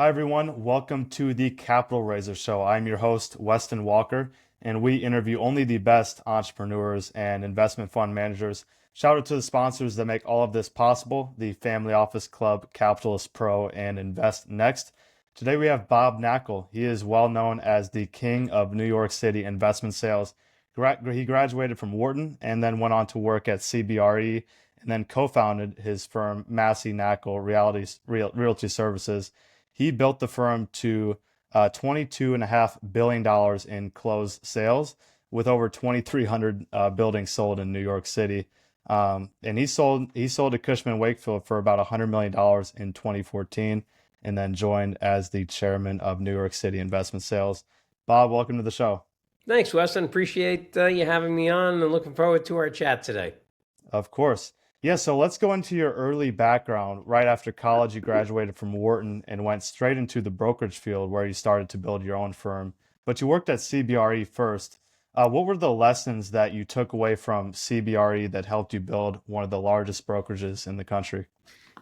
Hi, everyone. Welcome to the Capital Raiser Show. I'm your host, Weston Walker, and we interview only the best entrepreneurs and investment fund managers. Shout out to the sponsors that make all of this possible, the Family Office Club, Capitalist Pro, and Invest Next. Today we have Bob Knakal. He is well known as the king of New York City investment sales. He graduated from Wharton and then went on to work at CBRE and then co-founded his firm, Massey Knakal Realty Services. He built the firm to $22.5 billion in closed sales with over 2,300 buildings sold in New York City. And he sold to Cushman Wakefield for about $100 million in 2014 and then joined as the chairman of New York City Investment Sales. Bob, welcome to the show. Thanks, Weston. Appreciate you having me on and looking forward to our chat today. Of course. Yeah, so let's go into your early background. Right after college, you graduated from Wharton and went straight into the brokerage field where you started to build your own firm. But you worked at CBRE first. What were the lessons that you took away from CBRE that helped you build one of the largest brokerages in the country?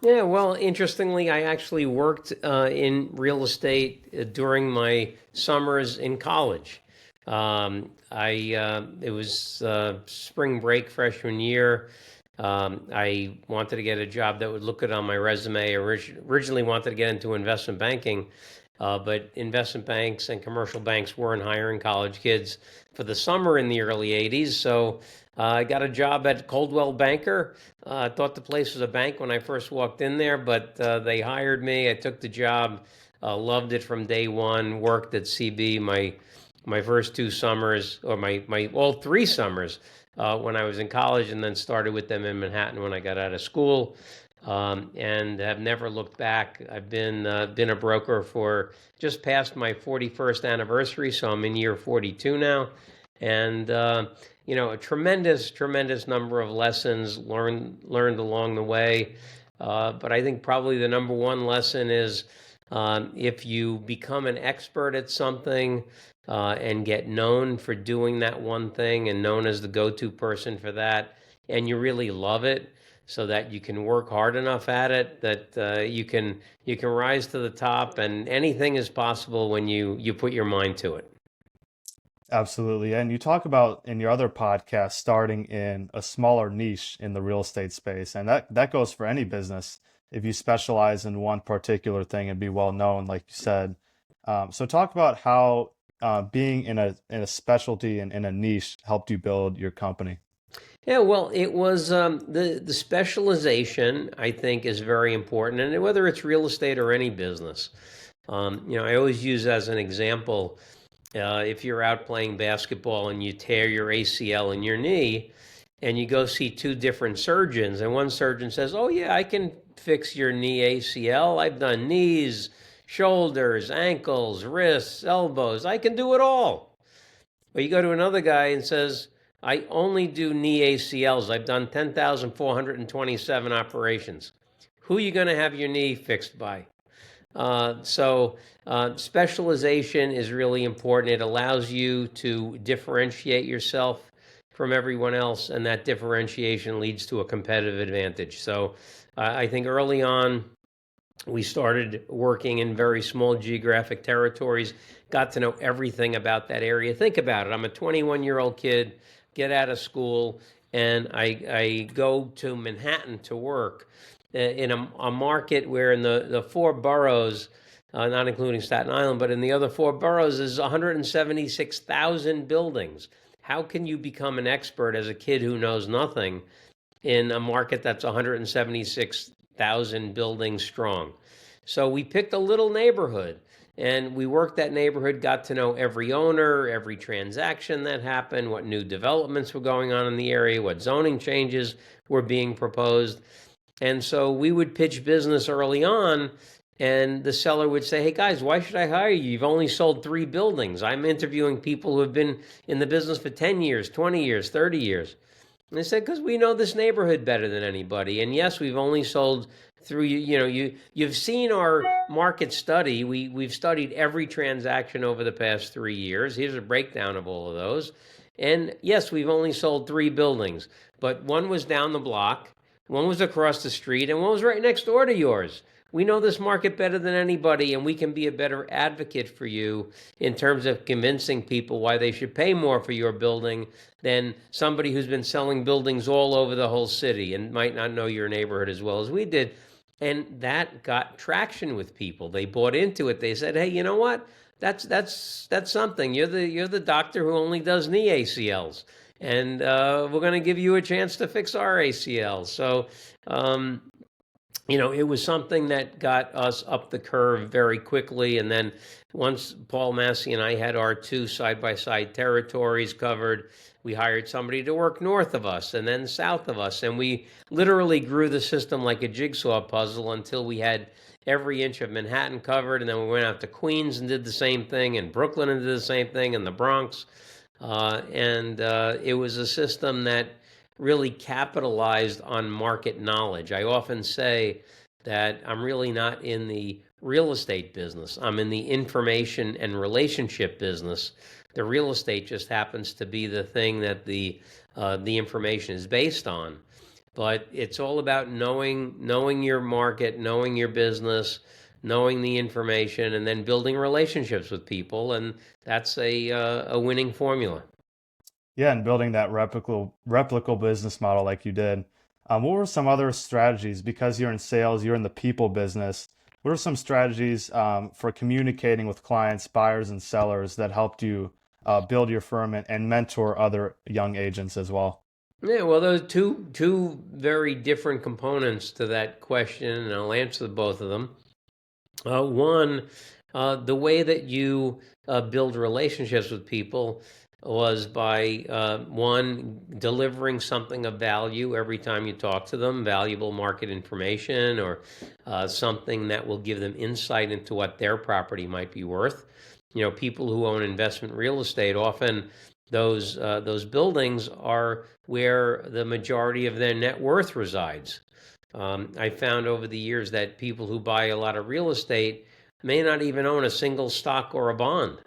Yeah, well, interestingly, I actually worked in real estate during my summers in college. It was spring break freshman year. I wanted to get a job that would look good on my resume. Originally wanted to get into investment banking, but investment banks and commercial banks weren't hiring college kids for the summer in the early 80s. So I got a job at Coldwell Banker. I thought the place was a bank when I first walked in there, but they hired me. I took the job, loved it from day one, worked at CB my first two summers, or my all three summers when I was in college, and then started with them in Manhattan when I got out of school, and have never looked back. I've been a broker for just past my 41st anniversary, so I'm in year 42 now, and a tremendous number of lessons learned along the way. But I think probably the number one lesson is if you become an expert at something and get known for doing that one thing and known as the go-to person for that, and you really love it, so that you can work hard enough at it that you can rise to the top, and anything is possible when you put your mind to it. Absolutely. And you talk about in your other podcast starting in a smaller niche in the real estate space. And that goes for any business if you specialize in one particular thing and be well known, like you said. So talk about how being in a specialty and in a niche helped you build your company. Yeah, well, it was the specialization, I think, is very important, and whether it's real estate or any business. I always use as an example, if you're out playing basketball and you tear your ACL in your knee, and you go see two different surgeons, and one surgeon says, "Oh yeah, I can fix your knee ACL. I've done knees, shoulders, ankles, wrists, elbows. I can do it all." But you go to another guy and says, "I only do knee ACLs. I've done 10,427 operations." Who are you going to have your knee fixed by? Specialization is really important. It allows you to differentiate yourself from everyone else, and that differentiation leads to a competitive advantage. So I think early on, we started working in very small geographic territories, got to know everything about that area. Think about it. I'm a 21-year-old kid, get out of school, and I go to Manhattan to work in a market where in the four boroughs, not including Staten Island, but in the other four boroughs, is 176,000 buildings. How can you become an expert as a kid who knows nothing in a market that's 176,000 buildings strong? So we picked a little neighborhood, and we worked that neighborhood, got to know every owner, every transaction that happened, what new developments were going on in the area, what zoning changes were being proposed. And so we would pitch business early on, and the seller would say, "Hey guys, why should I hire you? You've only sold 3 buildings. I'm interviewing people who have been in the business for 10 years, 20 years, 30 years. And they said, "Because we know this neighborhood better than anybody. And yes, we've only sold through you've seen our market study. We've studied every transaction over the past 3 years. Here's a breakdown of all of those. And yes, we've only sold 3 buildings, but one was down the block, one was across the street, and one was right next door to yours. we know this market better than anybody, and we can be a better advocate for you in terms of convincing people why they should pay more for your building than somebody who's been selling buildings all over the whole city and might not know your neighborhood as well as we did. And that got traction with people. They bought into it. They said, "Hey, you know what? That's something. You're the doctor who only does knee ACLs, and we're going to give you a chance to fix our ACLs." So, it was something that got us up the curve very quickly. And then once Paul Massey and I had our two side-by-side territories covered, we hired somebody to work north of us and then south of us. And we literally grew the system like a jigsaw puzzle until we had every inch of Manhattan covered. And then we went out to Queens and did the same thing, and Brooklyn and did the same thing, and the Bronx. And it was a system that really capitalized on market knowledge. I often say that I'm really not in the real estate business. I'm in the information and relationship business. The real estate just happens to be the thing that the information is based on. But it's all about knowing your market, knowing your business, knowing the information, and then building relationships with people. And that's a winning formula. Yeah, and building that replicable business model like you did. What were some other strategies? Because you're in sales, you're in the people business. What are some strategies for communicating with clients, buyers, and sellers that helped you build your firm and mentor other young agents as well? Yeah, well, those two very different components to that question, and I'll answer both of them. One, the way that you build relationships with people was by one, delivering something of value every time you talk to them, valuable market information, or something that will give them insight into what their property might be worth. People who own investment real estate, often those buildings are where the majority of their net worth resides. I found over the years that people who buy a lot of real estate may not even own a single stock or a bond.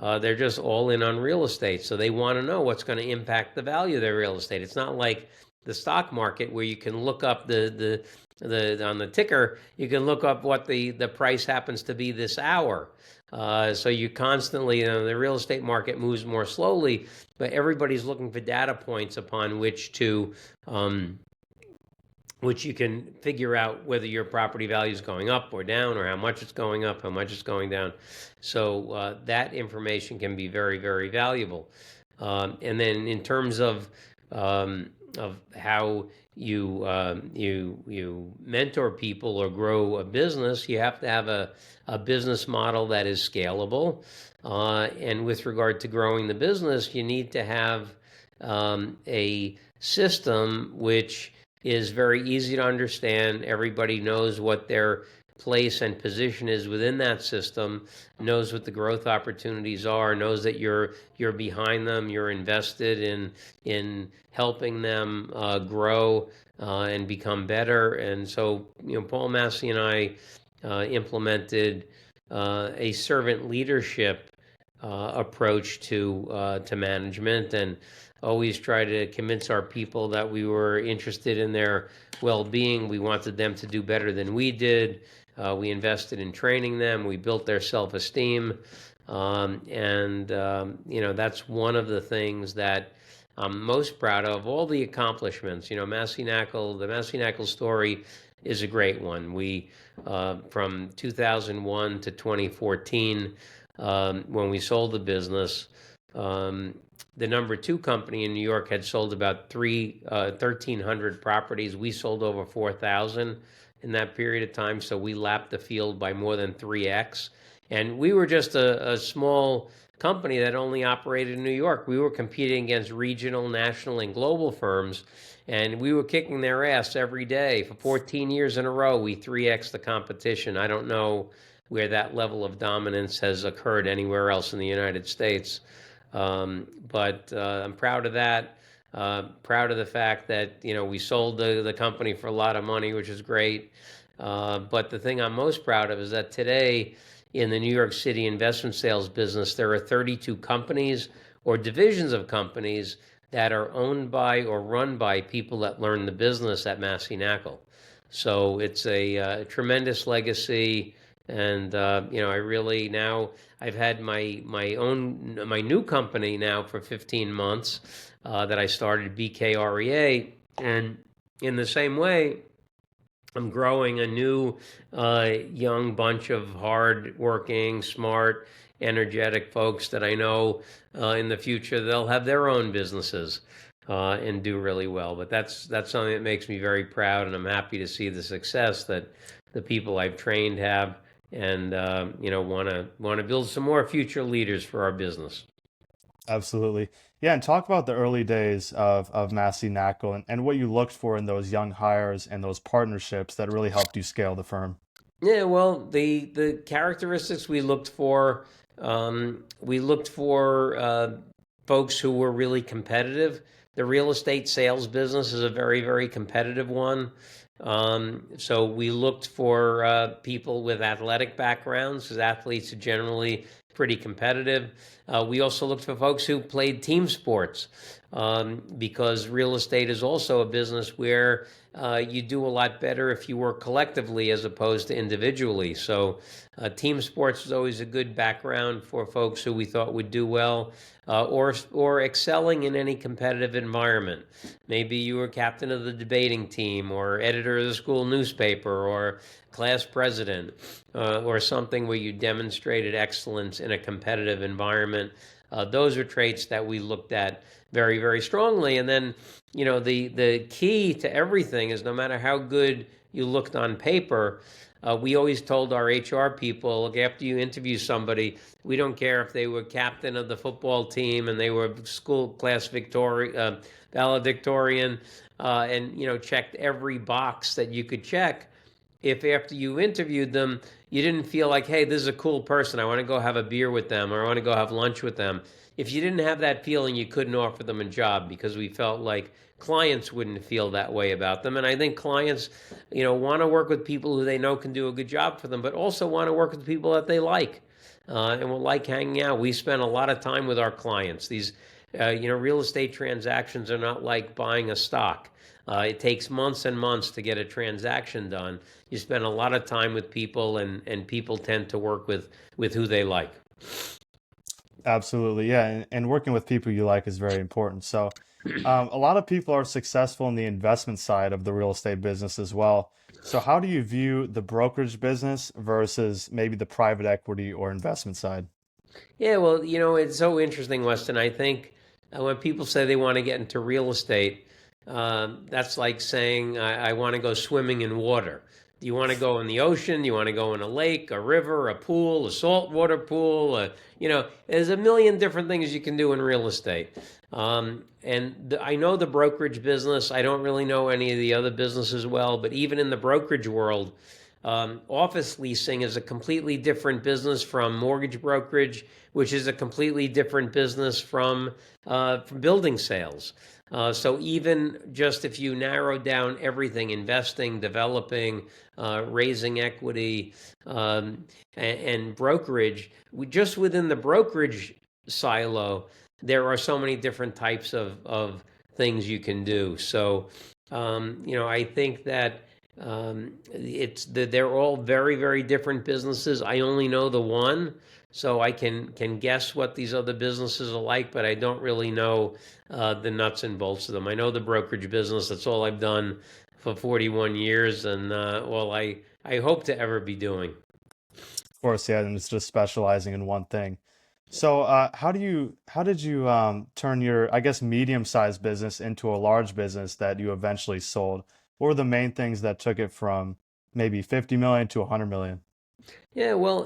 They're just all in on real estate. So they want to know what's going to impact the value of their real estate. It's not like the stock market where you can look up the on the ticker, you can look up what the price happens to be this hour. So you constantly, the real estate market moves more slowly, but everybody's looking for data points upon which you can figure out whether your property value is going up or down, or how much it's going up, how much it's going down. So that information can be very, very valuable. And then in terms of how you mentor people or grow a business, you have to have a business model that is scalable. And with regard to growing the business, you need to have a system which is very easy to understand. Everybody knows what their place and position is within that system, knows what the growth opportunities are, knows that you're behind them, you're invested in helping them grow and become better. And so, Paul Massey and I implemented a servant leadership approach to management, and always try to convince our people that we were interested in their well-being. We wanted them to do better than we did. We invested in training them. We built their self-esteem. That's one of the things that I'm most proud of. All the accomplishments, Massey Knakal, the Massey Knakal story is a great one. We, from 2001 to 2014, when we sold the business, the number two company in New York had sold about 1,300 properties. We sold over 4,000 in that period of time, so we lapped the field by more than 3x. And we were just a small company that only operated in New York. We were competing against regional, national, and global firms, and we were kicking their ass every day. For 14 years in a row, we 3x the competition. I don't know where that level of dominance has occurred anywhere else in the United States. But I'm proud of that. Proud of the fact that, we sold the company for a lot of money, which is great. But the thing I'm most proud of is that today in the New York City investment sales business, there are 32 companies or divisions of companies that are owned by or run by people that learned the business at Massey Knakal. So it's a tremendous legacy, and I really now I've had my new company now for 15 months that I started BKREA, and in the same way, I'm growing a new young bunch of hard-working, smart, energetic folks that I know in the future they'll have their own businesses and do really well. But that's something that makes me very proud, and I'm happy to see the success that the people I've trained have, and want to build some more future leaders for our business. Absolutely. Yeah, and talk about the early days of Massey Knakal and what you looked for in those young hires and those partnerships that really helped you scale the firm. Yeah, well, the characteristics we looked for folks who were really competitive. The real estate sales business is a very, very competitive one. So we looked for people with athletic backgrounds, because athletes are generally pretty competitive. We also looked for folks who played team sports, because real estate is also a business where you do a lot better if you work collectively as opposed to individually. So team sports is always a good background for folks who we thought would do well, or excelling in any competitive environment. Maybe you were captain of the debating team, or editor of the school newspaper, or class president, or something where you demonstrated excellence in a competitive environment. Those are traits that we looked at very, very strongly. And then, the key to everything is, no matter how good you looked on paper, we always told our HR people, look, after you interview somebody, we don't care if they were captain of the football team and they were school class valedictorian, and checked every box that you could check. If after you interviewed them, you didn't feel like, hey, this is a cool person, I want to go have a beer with them, or I want to go have lunch with them. If you didn't have that feeling, you couldn't offer them a job, because we felt like clients wouldn't feel that way about them. And I think clients, want to work with people who they know can do a good job for them, but also want to work with people that they like, and will like hanging out. We spend a lot of time with our clients. These, real estate transactions are not like buying a stock. It takes months and months to get a transaction done. You spend a lot of time with people, and people tend to work with who they like. Absolutely. Yeah, and working with people you like is very important. So, a lot of people are successful in the investment side of the real estate business as well. So, how do you view the brokerage business versus maybe the private equity or investment side? Yeah, well, it's so interesting, Weston. I think when people say they want to get into real estate, that's like saying, I want to go swimming in water. Do you want to go in the ocean? Do you want to go in a lake, a river, a pool, a saltwater pool? There's a million different things you can do in real estate. I know the brokerage business. I don't really know any of the other businesses well, but even in the brokerage world, office leasing is a completely different business from mortgage brokerage, which is a completely different business from building sales. So even just if you narrow down everything, investing, developing, raising equity, and brokerage, just within the brokerage silo, there are so many different types of things you can do. So, I think that they're all very, very different businesses. I only know the one, so I can guess what these other businesses are like, but I don't really know the nuts and bolts of them. I know the brokerage business. That's all I've done for 41 years, and all I hope to ever be doing. Of course, yeah, and it's just specializing in one thing. So, how did you turn your, I guess, medium-sized business into a large business that you eventually sold? What were the main things that took it from maybe 50 million to 100 million? Yeah, well,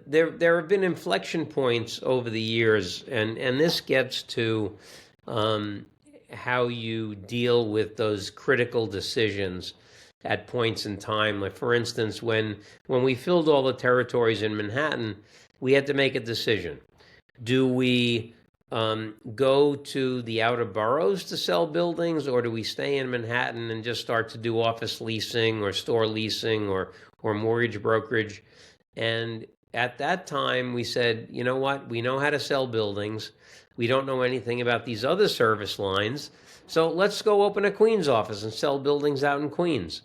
there have been inflection points over the years, and this gets to um, how you deal with those critical decisions at points in time. Like, for instance, when we filled all the territories in Manhattan, we had to make a decision. Do we go to the outer boroughs to sell buildings, or do we stay in Manhattan and just start to do office leasing or store leasing or mortgage brokerage? And at that time, we said, you know what? We know how to sell buildings. We don't know anything about these other service lines. So let's go open a Queens office and sell buildings out in Queens.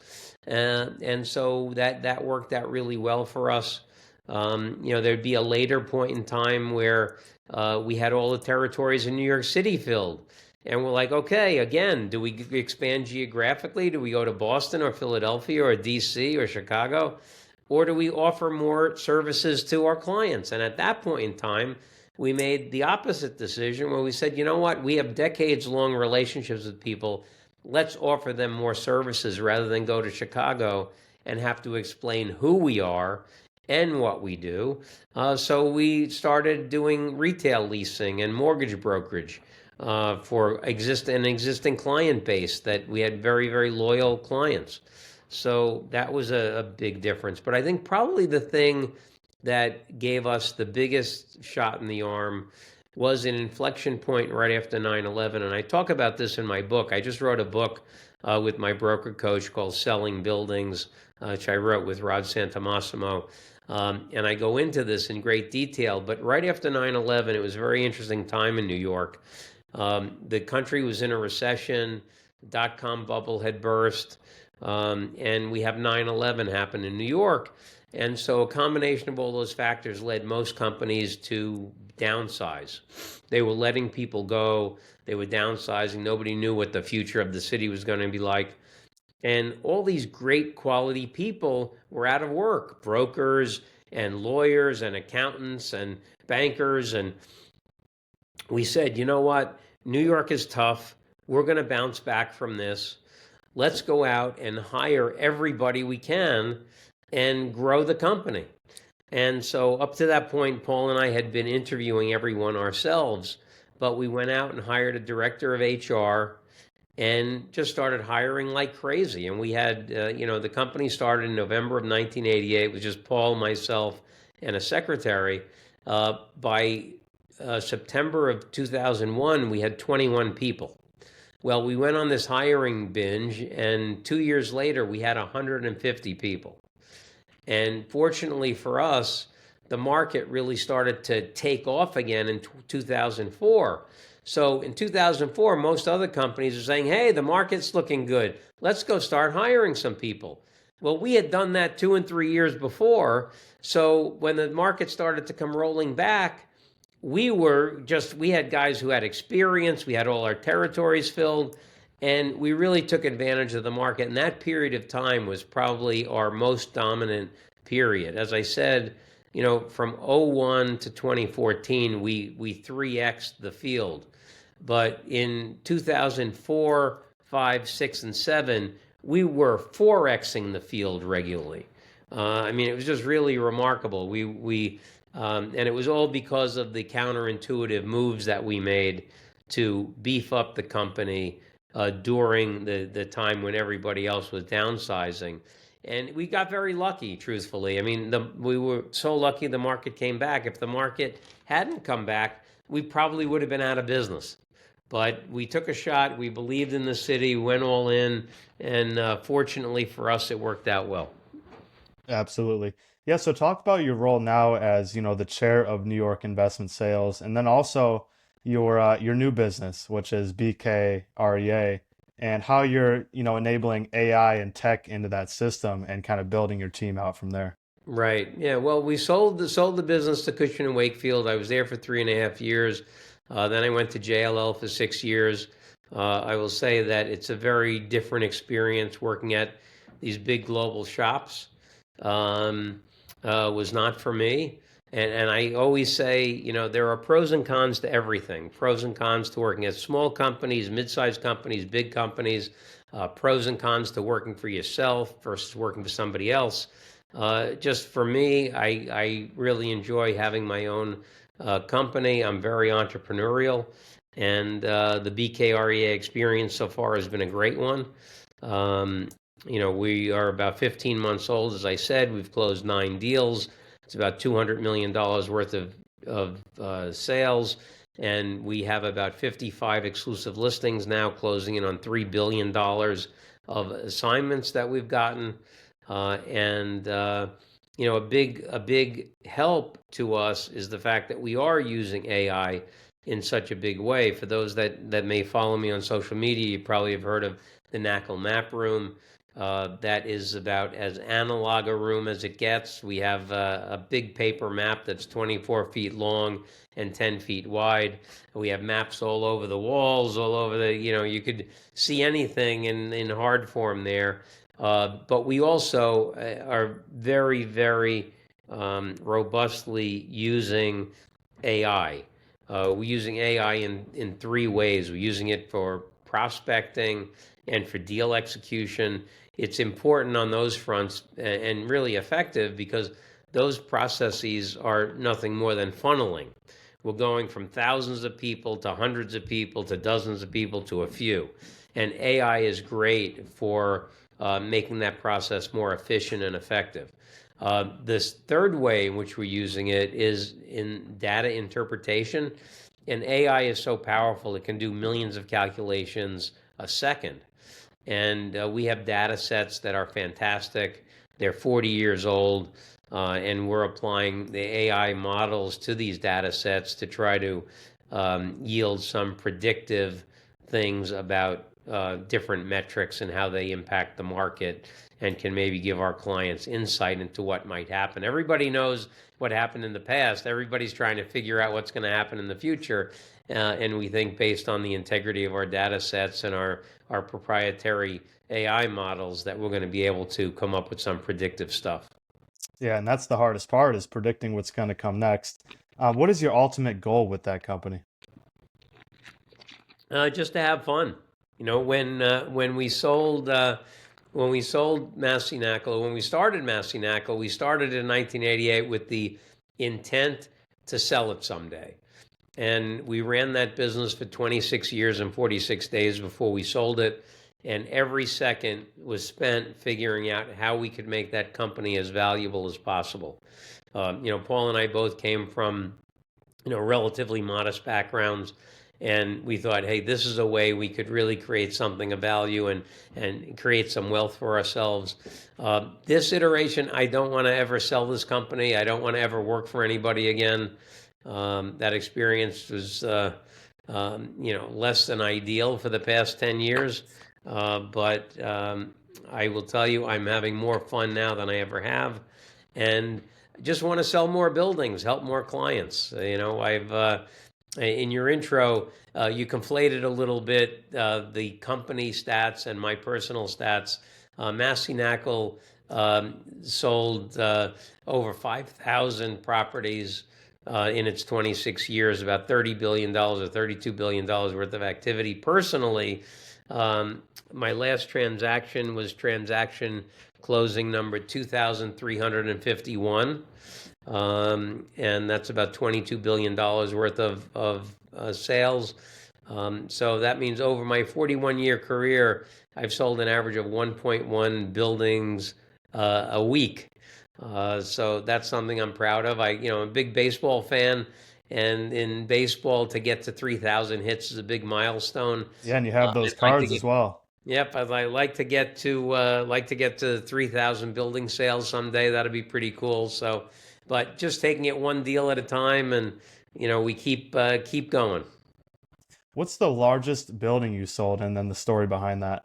and so that worked out really well for us. There'd be a later point in time where we had all the territories in New York City filled. And we're like, okay, again, do we expand geographically? Do we go to Boston or Philadelphia or DC or Chicago? Or do we offer more services to our clients? And at that point in time, we made the opposite decision where we said, you know what, we have decades long relationships with people. Let's offer them more services rather than go to Chicago and have to explain who we are and what we do. So we started doing retail leasing and mortgage brokerage for an existing client base that we had very, very loyal clients. So that was a big difference. But I think probably the thing that gave us the biggest shot in the arm was an inflection point right after 9/11. And I talk about this in my book. I just wrote a book with my broker coach called Selling Buildings, which I wrote with Rod Santamassimo. And I go into this in great detail. But right after 9/11, it was a very interesting time in New York. The country was in a recession, dot-com bubble had burst, and we have 9/11 happen in New York. And so a combination of all those factors led most companies to downsize. They were letting people go. They were downsizing. Nobody knew what the future of the city was going to be like. And all these great quality people were out of work, brokers and lawyers and accountants and bankers. And we said, you know what? New York is tough. We're going to bounce back from this. Let's go out and hire everybody we can and grow the company. And so up to that point, Paul and I had been interviewing everyone ourselves, but we went out and hired a director of HR and just started hiring like crazy. And we had, the company started in November of 1988. It was just Paul, myself, and a secretary. By September of 2001, we had 21 people. Well, we went on this hiring binge, and 2 years later, we had 150 people. And fortunately for us, the market really started to take off again in 2004. So in 2004, most other companies are saying, hey, the market's looking good. Let's go start hiring some people. Well, we had done that 2 and 3 years before. So when the market started to come rolling back, we had guys who had experience. We had all our territories filled. And we really took advantage of the market. And that period of time was probably our most dominant period. As I said, from 01 to 2014, we 3X'd the field. But in 2004, 5, 6, and 7, we were 4Xing the field regularly. It was just really remarkable. And it was all because of the counterintuitive moves that we made to beef up the company during the time when everybody else was downsizing. And we got very lucky, truthfully. We were so lucky the market came back. If the market hadn't come back, we probably would have been out of business. But we took a shot. We believed in the city, went all in, and fortunately for us, it worked out well. Absolutely. Yeah, so talk about your role now as, the chair of New York Investment Sales, and then also your new business, which is BKREA, and how you're, enabling AI and tech into that system and kind of building your team out from there. Right. Yeah. Well, we sold the business to Cushman and Wakefield. I was there for 3.5 years. Then I went to JLL for 6 years. I will say that it's a very different experience working at these big global shops. Was not for me. And I always say, there are pros and cons to everything. Pros and cons to working at small companies, mid-sized companies, big companies. Pros and cons to working for yourself versus working for somebody else. Just for me, I really enjoy having my own company. I'm very entrepreneurial. And the BKREA experience so far has been a great one. We are about 15 months old. As I said, we've closed 9 deals. It's about $200 million worth of sales. And we have about 55 exclusive listings now, closing in on $3 billion of assignments that we've gotten. A big help to us is the fact that we are using AI in such a big way. For those that may follow me on social media, you probably have heard of the Knakal Map Room. that is about as analog a room as it gets. We have a big paper map that's 24 feet long and 10 feet wide. We have maps all over the walls, all over you could see anything in hard form there. But we also are very, very robustly using AI. We're using AI in three ways. We're using it for prospecting and for deal execution. It's important on those fronts and really effective because those processes are nothing more than funneling. We're going from thousands of people to hundreds of people to dozens of people to a few. And AI is great for making that process more efficient and effective. This third way in which we're using it is in data interpretation. And AI is so powerful, it can do millions of calculations a second. And we have data sets that are fantastic. They're 40 years old, and we're applying the AI models to these data sets to try to yield some predictive things about different metrics and how they impact the market, and can maybe give our clients insight into what might happen. Everybody knows what happened in the past. Everybody's trying to figure out what's going to happen in the future. And we think based on the integrity of our data sets and our proprietary AI models that we're going to be able to come up with some predictive stuff. Yeah, and that's the hardest part is predicting what's going to come next. What is your ultimate goal with that company? Just to have fun. When we sold Massey Knakal, when we started Massey Knakal, we started in 1988 with the intent to sell it someday. And we ran that business for 26 years and 46 days before we sold it. And every second was spent figuring out how we could make that company as valuable as possible. Paul and I both came from, relatively modest backgrounds. And we thought, hey, this is a way we could really create something of value and create some wealth for ourselves. This iteration, I don't want to ever sell this company. I don't want to ever work for anybody again. That experience was, less than ideal for the past 10 years. But I will tell you, I'm having more fun now than I ever have. And just want to sell more buildings, help more clients. In your intro, you conflated a little bit the company stats and my personal stats. Massey Knakal sold over 5,000 properties in its 26 years, about $30 billion or $32 billion worth of activity. Personally, my last transaction was transaction closing number 2,351. And that's about $22 billion worth of sales. So that means over my 41-year career, I've sold an average of 1.1 buildings a week. So that's something I'm proud of. I'm a big baseball fan, and in baseball, to get to 3,000 hits is a big milestone. Yeah, and you have those I'd like to cards as well. Yep, I'd like to get to 3,000 building sales someday. That'd be pretty cool. So, but just taking it one deal at a time, and we keep going. What's the largest building you sold, and then the story behind that?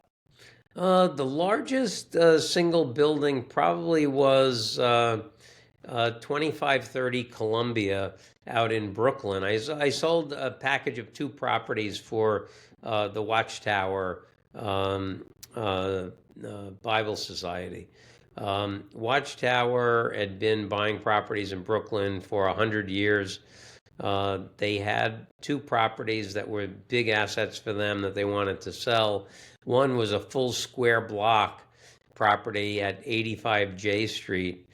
The largest single building probably was 2530 Columbia out in Brooklyn. I sold a package of two properties for the Watchtower Bible Society. Watchtower had been buying properties in Brooklyn for 100 years. They had two properties that were big assets for them that they wanted to sell. One was a full square block property at 85 J Street,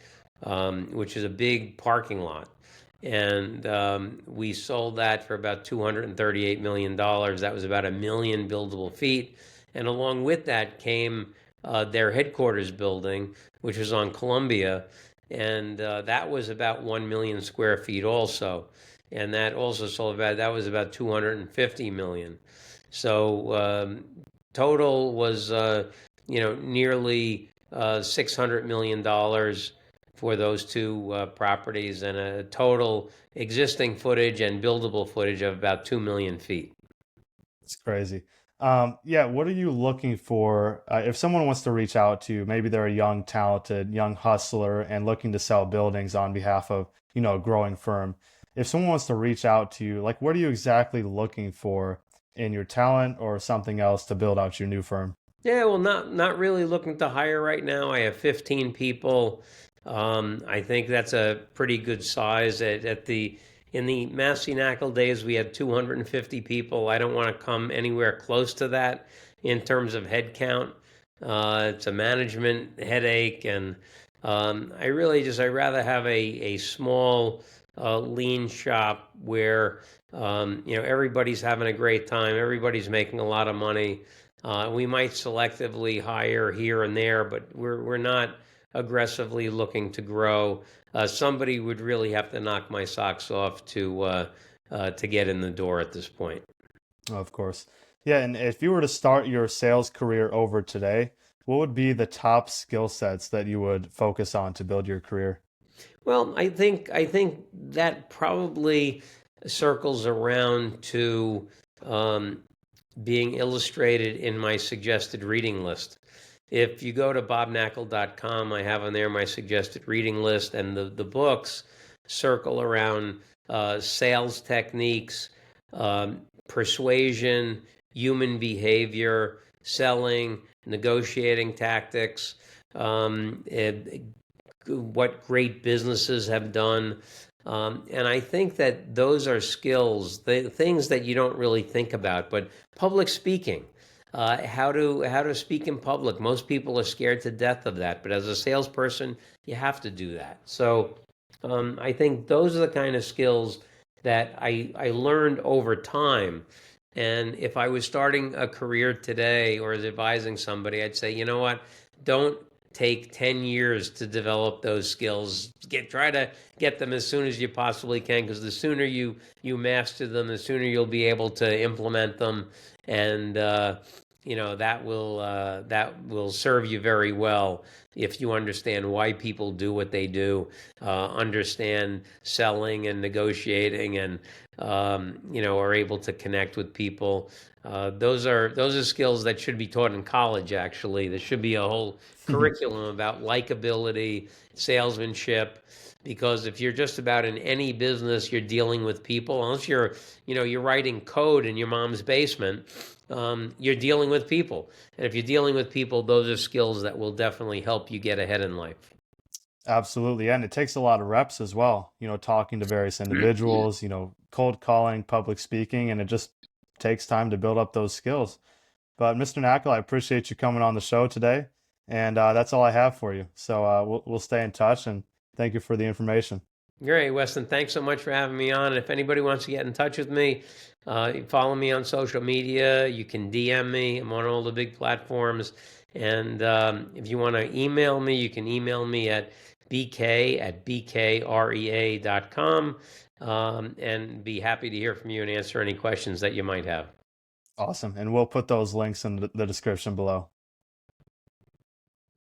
which is a big parking lot. And we sold that for about $238 million. That was about 1 million buildable feet. And along with that came their headquarters building, which was on Columbia. And that was about 1 million square feet also. And that also sold that was about 250 million. So total was, nearly $600 million for those two properties, and a total existing footage and buildable footage of about 2 million feet. It's crazy. Yeah, what are you looking for if someone wants to reach out to you? Maybe they're a young, talented, young hustler and looking to sell buildings on behalf of, a growing firm. If someone wants to reach out to you, like what are you exactly looking for in your talent or something else to build out your new firm? Yeah, well, not really looking to hire right now. I have 15 people. I think that's a pretty good size. At the in the Massey Knakal days, we had 250 people. I don't want to come anywhere close to that in terms of head count. It's a management headache, and I'd rather have a small, lean shop where everybody's having a great time, everybody's making a lot of money. We might selectively hire here and there, but we're not aggressively looking to grow. Somebody would really have to knock my socks off to get in the door at this point. Of course. Yeah, and if you were to start your sales career over today, what would be the top skill sets that you would focus on to build your career? Well, I think that probably circles around to um, being illustrated in my suggested reading list. If you go to bobknackle.com, I have on there my suggested reading list, and the books circle around sales techniques, persuasion, human behavior, selling, negotiating tactics, what great businesses have done. And I think that those are skills, the things that you don't really think about, but public speaking, how to speak in public. Most people are scared to death of that, but as a salesperson, you have to do that. So I think those are the kind of skills that I learned over time. And if I was starting a career today or as advising somebody, I'd say, you know what, don't take 10 years to develop those skills. Try to get them as soon as you possibly can, because the sooner you master them, the sooner you'll be able to implement them, and that will serve you very well if you understand why people do what they do, understand selling and negotiating, and are able to connect with people. Those are skills that should be taught in college. Actually, there should be a whole curriculum about likability, salesmanship, because if you're just about in any business, you're dealing with people. Unless you're writing code in your mom's basement, you're dealing with people. And if you're dealing with people, those are skills that will definitely help you get ahead in life. Absolutely. And it takes a lot of reps as well, talking to various individuals, cold calling, public speaking, and it just takes time to build up those skills. But Mr. Knakal, I appreciate you coming on the show today. And that's all I have for you. So we'll stay in touch and thank you for the information. Great, Weston. Thanks so much for having me on. And if anybody wants to get in touch with me, follow me on social media. You can DM me. I'm on all the big platforms. And if you want to email me, you can email me at bk@bkrea.com, and be happy to hear from you and answer any questions that you might have. Awesome. And we'll put those links in the description below.